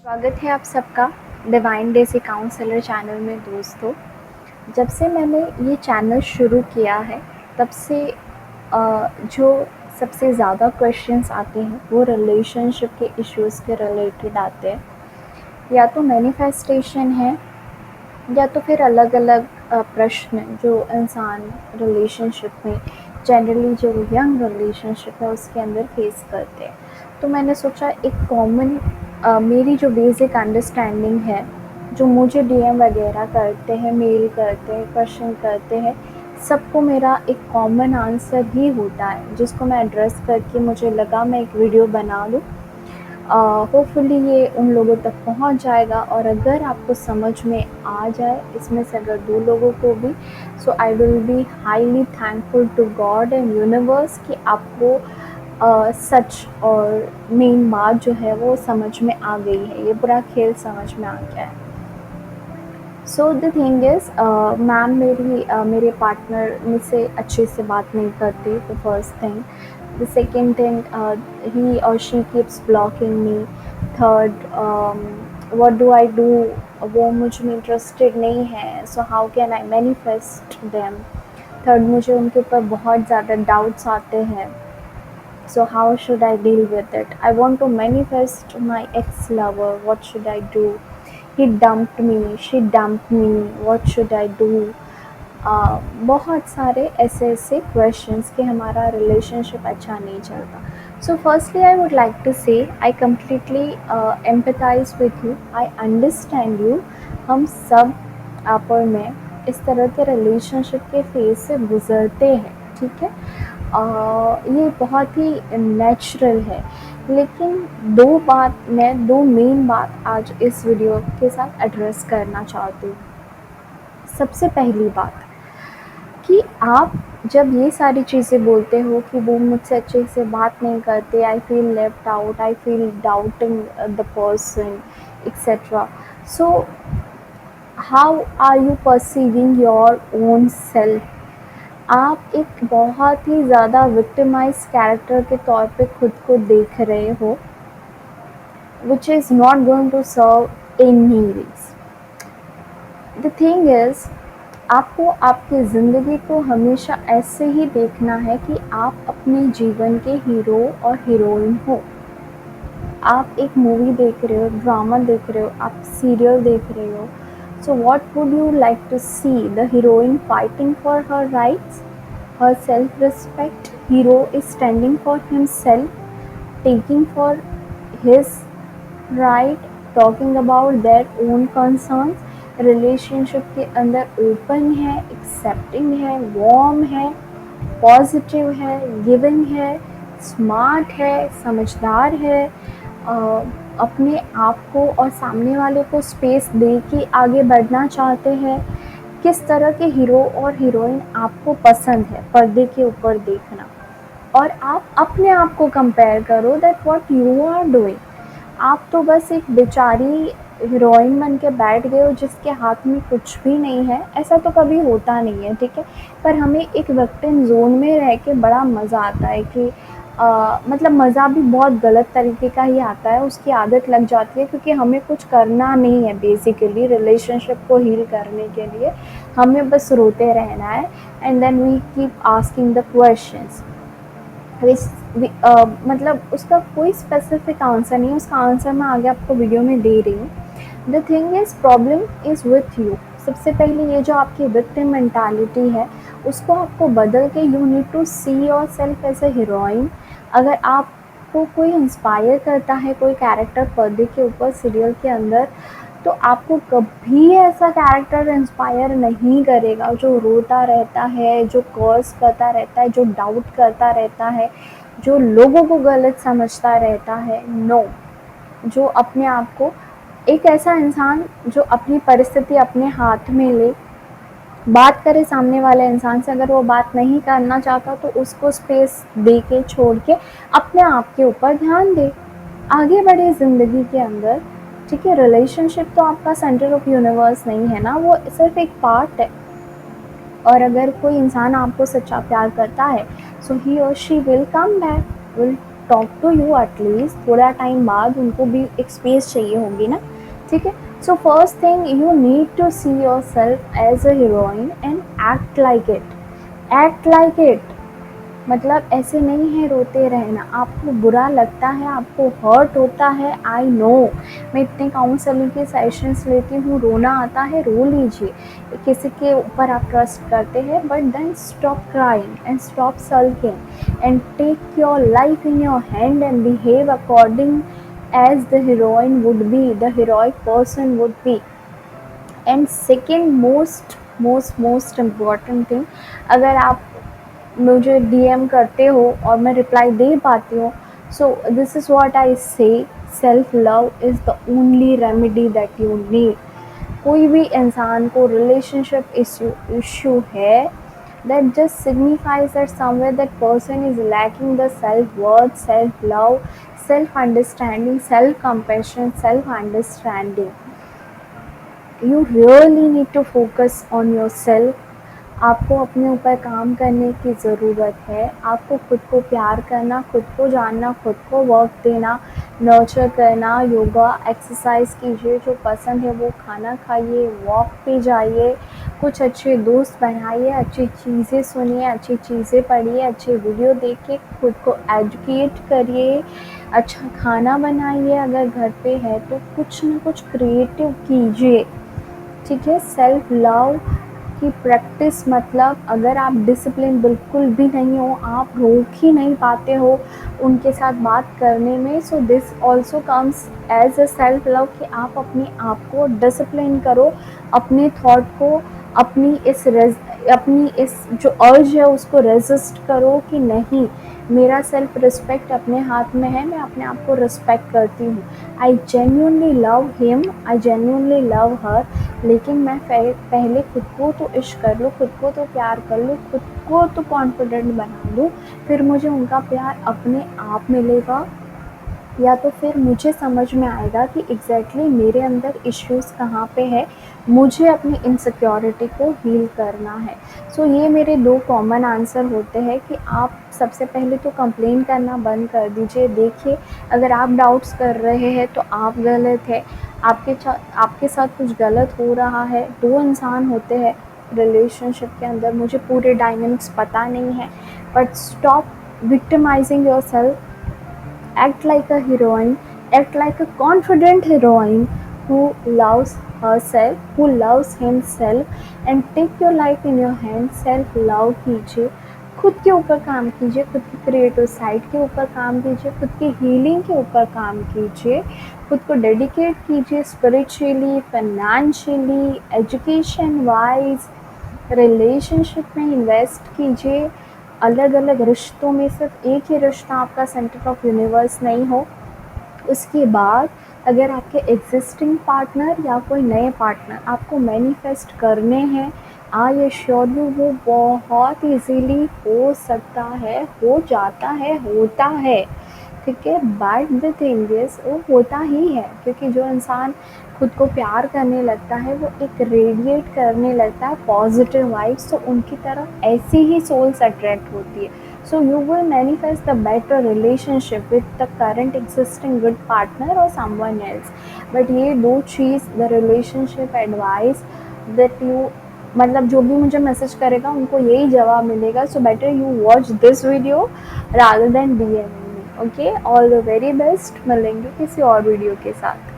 स्वागत है आप सबका डिवाइन डेज़ी काउंसलर चैनल में दोस्तों। जब से मैंने ये चैनल शुरू किया है तब से जो सबसे ज़्यादा क्वेश्चंस आते हैं वो रिलेशनशिप के इश्यूज़ के रिलेटेड आते हैं। या तो मैनिफेस्टेशन है या तो फिर अलग अलग प्रश्न जो इंसान रिलेशनशिप में जनरली जो यंग रिलेशनशिप है उसके अंदर फेस करते हैं। तो मैंने सोचा एक कॉमन मेरी जो बेसिक अंडरस्टैंडिंग है, जो मुझे डीएम वगैरह करते हैं, मेल करते हैं, क्वेश्चन करते हैं, सबको मेरा एक कॉमन आंसर ही होता है जिसको मैं एड्रेस करके मुझे लगा मैं एक वीडियो बना लूँ। होपफुली ये उन लोगों तक पहुंच जाएगा और अगर आपको समझ में आ जाए इसमें से अगर 2 लोगों को भी, so I will be highly thankful to God and universe कि आपको सच और मेन बात जो है वो समझ में आ गई है, ये पूरा खेल समझ में आ गया है। So the thing is ma'am मेरे पार्टनर मुझसे अच्छे से बात नहीं करती, the first thing. The second thing, he or she keeps blocking me. Third, what do I do? वो मुझ में इंटरेस्टेड नहीं है, so how can I manifest them? Third, मुझे उनके ऊपर बहुत ज़्यादा डाउट्स आते हैं, so how should I deal with it? I want to manifest my ex-lover, what should I do? He dumped me, she dumped me, what should I do? बहुत सारे ऐसे क्वेश्चंस कि हमारा रिलेशनशिप अच्छा नहीं चलता। So firstly I would like to say I completely empathise with you, I understand you. हम सब आप और मैं इस तरह के रिलेशनशिप के फेज से गुज़रते हैं, ठीक है। ये बहुत ही नेचुरल है, लेकिन दो मेन बात आज इस वीडियो के साथ एड्रेस करना चाहती हूँ। सबसे पहली बात कि आप जब ये सारी चीज़ें बोलते हो कि वो मुझसे अच्छे से बात नहीं करते, I feel left out, I feel doubting the person etcetera, so how are you perceiving your own self? आप एक बहुत ही ज़्यादा विक्टिमाइज कैरेक्टर के तौर पे खुद को देख रहे हो, which is not going to serve any ways. The thing is आपको आपकी ज़िंदगी को हमेशा ऐसे ही देखना है कि आप अपने जीवन के हीरो और हीरोइन हो। आप एक मूवी देख रहे हो, ड्रामा देख रहे हो, आप सीरियल देख रहे हो, so what would you like to see? The heroine fighting for her rights, her self respect, hero is standing for himself, taking for his right, talking about their own concerns. Relationship के अंदर open है, accepting है, warm है, positive है, giving है, smart है, समझदार है, अपने आप को और सामने वाले को स्पेस दे के आगे बढ़ना चाहते हैं। किस तरह के हीरो और हीरोइन आपको पसंद है पर्दे के ऊपर देखना, और आप अपने आप को कंपेयर करो that what you are doing. आप तो बस एक बेचारी हीरोइन बन के बैठ गए हो जिसके हाथ में कुछ भी नहीं है। ऐसा तो कभी होता नहीं है, ठीक है, पर हमें एक विक्टिम जोन में रह के बड़ा मज़ा आता है कि मतलब मज़ा भी बहुत गलत तरीके का ही आता है, उसकी आदत लग जाती है, क्योंकि हमें कुछ करना नहीं है बेसिकली रिलेशनशिप को हील करने के लिए। हमें बस रोते रहना है and then we keep asking the questions. मतलब उसका कोई स्पेसिफिक आंसर नहीं है, उसका आंसर मैं आगे आपको वीडियो में दे रही हूँ। The thing is problem is with you. सबसे पहले ये जो आपकी विक्टिम मेंटालिटी है उसको आपको बदल के you need to see yourself as a heroine. अगर आपको कोई इंस्पायर करता है, कोई कैरेक्टर पर्दे के ऊपर सीरियल के अंदर, तो आपको कभी ऐसा कैरेक्टर इंस्पायर नहीं करेगा जो रोता रहता है, जो कर्स करता रहता है, जो डाउट करता रहता है, जो लोगों को गलत समझता रहता है। नो, जो अपने आप को एक ऐसा इंसान जो अपनी परिस्थिति अपने हाथ में ले, बात करे सामने वाले इंसान से, अगर वो बात नहीं करना चाहता तो उसको स्पेस दे के छोड़ के अपने आप के ऊपर ध्यान दे, आगे बढ़े ज़िंदगी के अंदर, ठीक है। रिलेशनशिप तो आपका सेंटर ऑफ यूनिवर्स नहीं है ना, वो सिर्फ एक पार्ट है। और अगर कोई इंसान आपको सच्चा प्यार करता है, सो ही और she will come back, will talk to you at least, थोड़ा टाइम बाद उनको भी एक स्पेस चाहिए होगी ना, ठीक है। So first thing you need to see yourself as a heroine and act like it, act like it. मतलब ऐसे नहीं है रोते रहना, आपको बुरा लगता है, आपको हर्ट होता है, आई नो। मैं इतने काउंसलिंग के सेशंस लेती हूँ, रोना आता है, रो लीजिए, किसी के ऊपर आप ट्रस्ट करते हैं, but then stop crying and stop sulking and take your life in your hand and behave according as the heroine would be, the heroic person would be. And second most most most important thing, अगर आप मुझे DM करते हो और मैं reply दे पाती हूँ, so this is what I say, self love is the only remedy that you need. कोई भी इंसान को रिलेशनशिप इशू है, that just signifies that somewhere that person is lacking the self-worth, self-love, self-understanding, self-compassion, self-understanding. You really need to focus on yourself. आपको अपने ऊपर काम करने की ज़रूरत है, आपको खुद को प्यार करना, खुद को जानना, खुद को वर्क देना, नर्चर करना, योगा एक्सरसाइज कीजिए, जो पसंद है वो खाना खाइए, वॉक पे जाइए, कुछ अच्छे दोस्त बनाइए, अच्छी चीज़ें सुनिए, अच्छी चीज़ें पढ़िए, अच्छे वीडियो देखिए, खुद को एजुकेट करिए, अच्छा खाना बनाइए, अगर घर पे है तो कुछ ना कुछ क्रिएटिव कीजिए, ठीक है। सेल्फ लव की प्रैक्टिस मतलब अगर आप डिसिप्लिन बिल्कुल भी नहीं हो, आप रोक ही नहीं पाते हो उनके साथ बात करने में, so this also comes as a self love कि आप अपने आप को डिसिप्लिन करो, अपने थॉट को, अपनी इस जो अर्ज है उसको रेजिस्ट करो कि नहीं, मेरा सेल्फ रिस्पेक्ट अपने हाथ में है, मैं अपने आप को रिस्पेक्ट करती हूँ, I genuinely love him, I genuinely love हर, लेकिन मैं पहले खुद को तो इश्क कर लूँ, खुद को तो प्यार कर लूँ, खुद को तो कॉन्फिडेंट बना लूँ, फिर मुझे उनका प्यार अपने आप मिलेगा, या तो फिर मुझे समझ में आएगा कि एग्जैक्टली मेरे अंदर इश्यूज़ कहाँ पे है, मुझे अपनी इनसिक्योरिटी को हील करना है। सो ये मेरे 2 कॉमन आंसर होते हैं कि आप सबसे पहले तो कंप्लेन करना बंद कर दीजिए। देखिए, अगर आप डाउट्स कर रहे हैं तो आप गलत है, आपके साथ कुछ गलत हो रहा है। 2 इंसान होते हैं रिलेशनशिप के अंदर, मुझे पूरे डायनेमिक्स पता नहीं है, but stop victimising yourself, act like a heroine, act like a confident heroine who loves herself, who loves himself, and take your life in your hand. self love कीजिए, खुद के ऊपर काम कीजिए, खुद की क्रिएटिव साइड के ऊपर काम कीजिए, खुद की हीलिंग के ऊपर काम कीजिए, खुद को डेडिकेट कीजिए spiritually, financially, education wise, relationship में इन्वेस्ट कीजिए। अलग अलग रिश्तों में सिर्फ एक ही रिश्ता आपका सेंटर ऑफ यूनिवर्स नहीं हो। उसके बाद अगर आपके एग्जिस्टिंग पार्टनर या कोई नए पार्टनर आपको मैनिफेस्ट करने हैं, आई एश्योर यू वो बहुत इजीली हो सकता है, हो जाता है, होता है, ठीक है। बट द थिंग इज़ वो होता ही है, क्योंकि जो इंसान खुद को प्यार करने लगता है वो एक रेडिएट करने लगता है पॉजिटिव वाइब्स, तो उनकी तरफ ऐसी ही सोल्स अट्रैक्ट होती है। So you will manifest the better relationship with the current existing good partner और समवन एल्स। बट ये 2 चीज़, the relationship advice that you, मतलब जो भी मुझे मैसेज करेगा उनको यही जवाब मिलेगा। So better you watch this video rather than DM me. Okay, all the very best, मिलेंगे किसी और वीडियो के साथ।